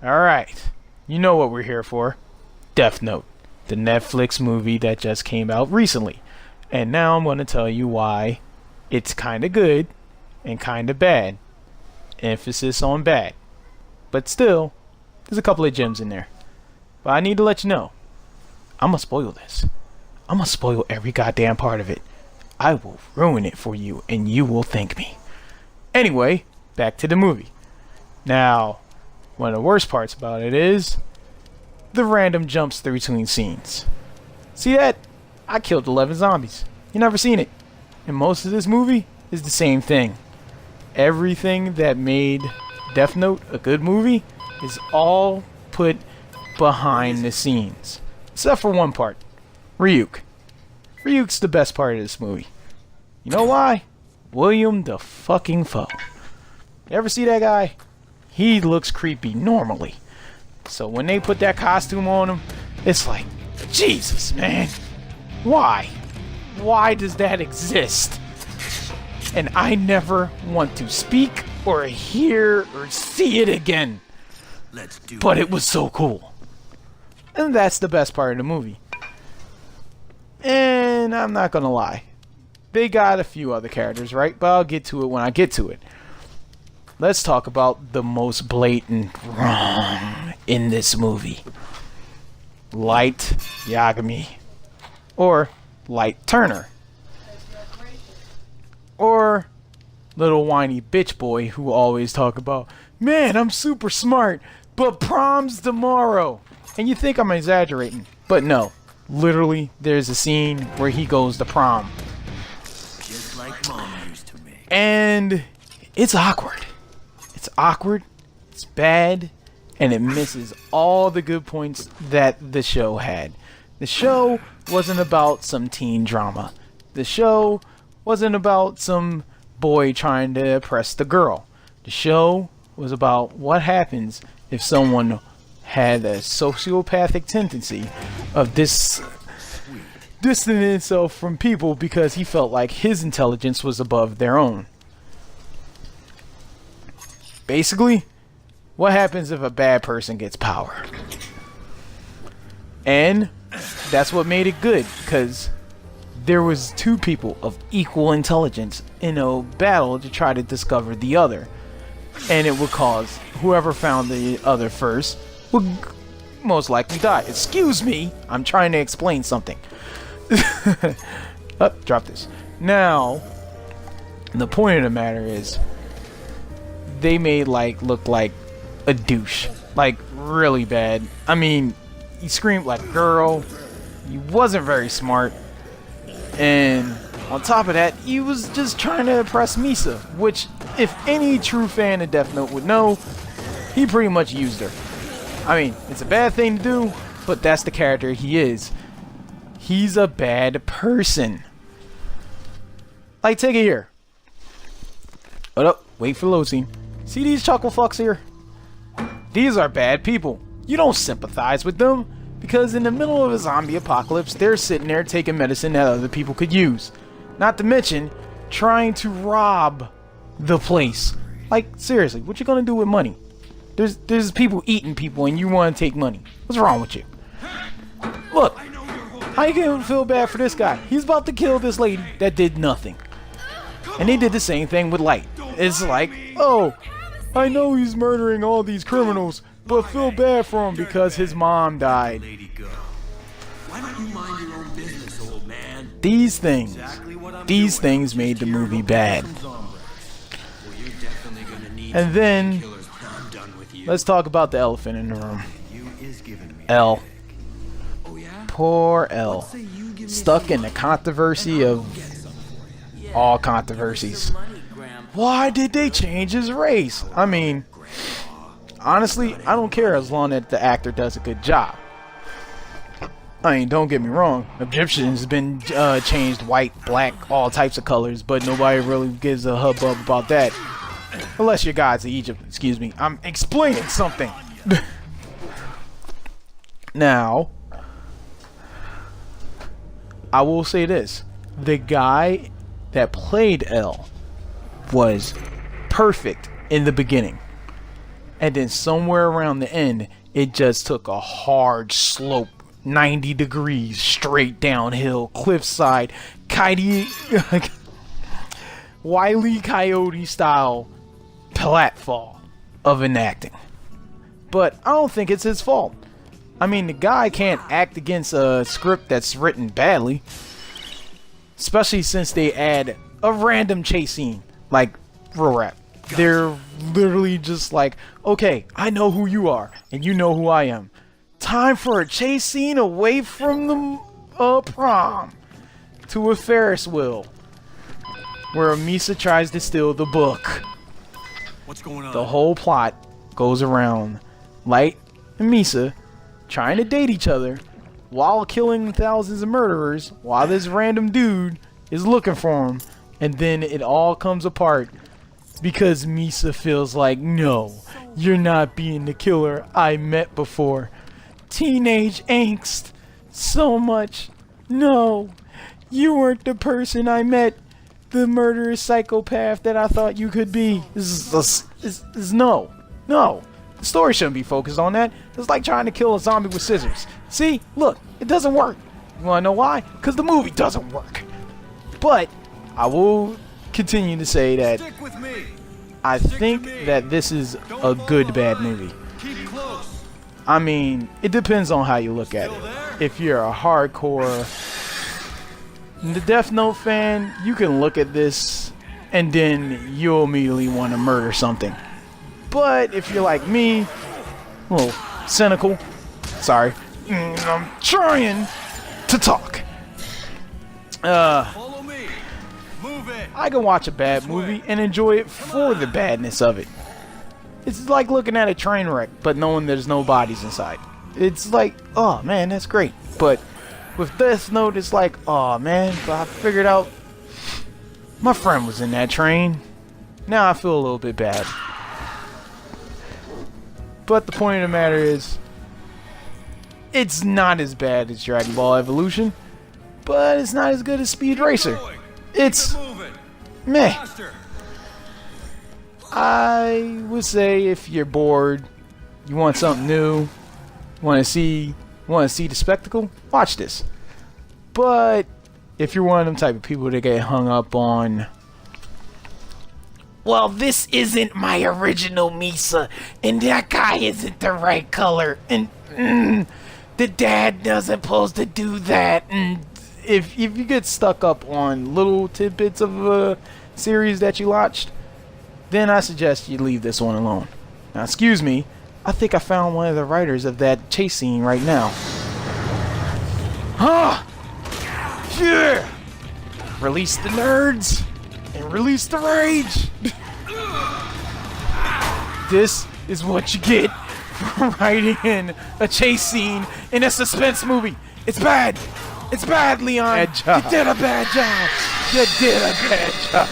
Alright, you know what we're here for. Death Note, the Netflix movie that just came out recently. And now I'm going to tell you why it's kind of good and kind of bad. Emphasis on bad. But still, there's a couple of gems in there. But I need to let you know, I'm going to spoil this. I'm going to spoil every goddamn part of it. I will ruin it for you and you will thank me. Anyway, back to the movie. Now, one of the worst parts about it is the random jumps through between scenes. See that? I killed 11 zombies. You never seen it. And most of this movie is the same thing. Everything that made Death Note a good movie is all put behind the scenes. Except for one part. Ryuk. Ryuk's the best part of this movie. You know why? William the fucking Foe. You ever see that guy? He looks creepy normally. So when they put that costume on him, it's like, Jesus, man. Why? Why does that exist? And I never want to speak or hear or see it again. But it was so cool. And that's the best part of the movie. And I'm not gonna lie. They got a few other characters, right? But I'll get to it when I get to it. Let's talk about the most blatant wrong in this movie. Light Yagami. Or Light Turner. Or little whiny bitch boy who always talk about, man, I'm super smart, but prom's tomorrow. And you think I'm exaggerating, but no. Literally, there's a scene where he goes to prom. Just like Mom used to make. And it's awkward. It's awkward, it's bad, and it misses all the good points that the show had. The show wasn't about some teen drama. The show wasn't about some boy trying to impress the girl. The show was about what happens if someone had a sociopathic tendency of distancing himself from people because he felt like his intelligence was above their own. Basically, what happens if a bad person gets power? And that's what made it good, because there was two people of equal intelligence in a battle to try to discover the other. And it would cause whoever found the other first would most likely die. Excuse me, I'm trying to explain something. Oh, drop this. Now, the point of the matter is, they made Light look like a douche. Like, really bad. I mean, he screamed like a girl. He wasn't very smart. And on top of that, he was just trying to impress Misa, which, if any true fan of Death Note would know, he pretty much used her. I mean, it's a bad thing to do, but that's the character he is. He's a bad person. Like, take it here. Hold up, wait for load scene. See these chuckle fucks here? These are bad people. You don't sympathize with them, because in the middle of a zombie apocalypse, they're sitting there taking medicine that other people could use. Not to mention, trying to rob the place. Like, seriously, what you gonna do with money? There's people eating people and you want to take money. What's wrong with you? Look, how you gonna feel bad for this guy? He's about to kill this lady that did nothing. And they did the same thing with Light. It's like, oh, I know he's murdering all these criminals, but feel bad for him because his mom died. These things made the movie bad. And then, let's talk about the elephant in the room. L. Poor L. Stuck in the controversy of all controversies. Why did they change his race? I mean, honestly, I don't care as long as the actor does a good job. I mean, don't get me wrong. Egyptians have been changed white, black, all types of colors, but nobody really gives a hubbub about that. Unless your guys in Egypt. Excuse me. I'm explaining something. Now, I will say this. The guy that played L was perfect in the beginning. and then somewhere around the end, it just took a hard slope, 90 degrees straight downhill, cliffside, Wile E. Coyote style platfall of enacting. But I don't think it's his fault. I mean, the guy can't act against a script that's written badly. Especially since they add a random chase scene, like real rap. They're literally just like, okay, I know who you are, and you know who I am. Time for a chase scene away from the prom to a Ferris wheel, where Misa tries to steal the book. What's going on? The whole plot goes around Light and Misa trying to date each other while killing thousands of murderers, while this random dude is looking for him, and then it all comes apart because Misa feels like, no, you're not being the killer I met before. Teenage angst, so much. No, you weren't the person I met, the murderous psychopath that I thought you could be. No. The story shouldn't be focused on that. It's like trying to kill a zombie with scissors. See? Look, it doesn't work. You wanna know why? Because the movie doesn't work. But I will continue to say that I think that this is a good bad movie. I mean, it depends on how you look at it. If you're a hardcore the Death Note fan, you can look at this and then you'll immediately want to murder something. But if you're like me, a little cynical, sorry, I'm trying to talk. Follow me. Move it. I can watch a bad movie and enjoy it for the badness of it. It's like looking at a train wreck, but knowing there's no bodies inside. It's like, oh man, that's great. But with Death Note, it's like, oh man, but I figured out my friend was in that train. Now I feel a little bit bad. But the point of the matter is, it's not as bad as Dragon Ball Evolution, but it's not as good as Speed Racer. It's meh. I would say if you're bored, you want something new, want to see the spectacle, watch this. But if you're one of them type of people that get hung up on, well, this isn't my original Misa, and that guy isn't the right color, and the dad doesn't supposed to do that, and if you get stuck up on little tidbits of a series that you watched, then I suggest you leave this one alone. Now, excuse me, I think I found one of the writers of that chase scene right now. Huh? Yeah! Release the nerds and release the rage. This is what you get for writing in a chase scene in a suspense movie. It's bad. It's bad, Leon. Bad job. You did a bad job. You did a bad job.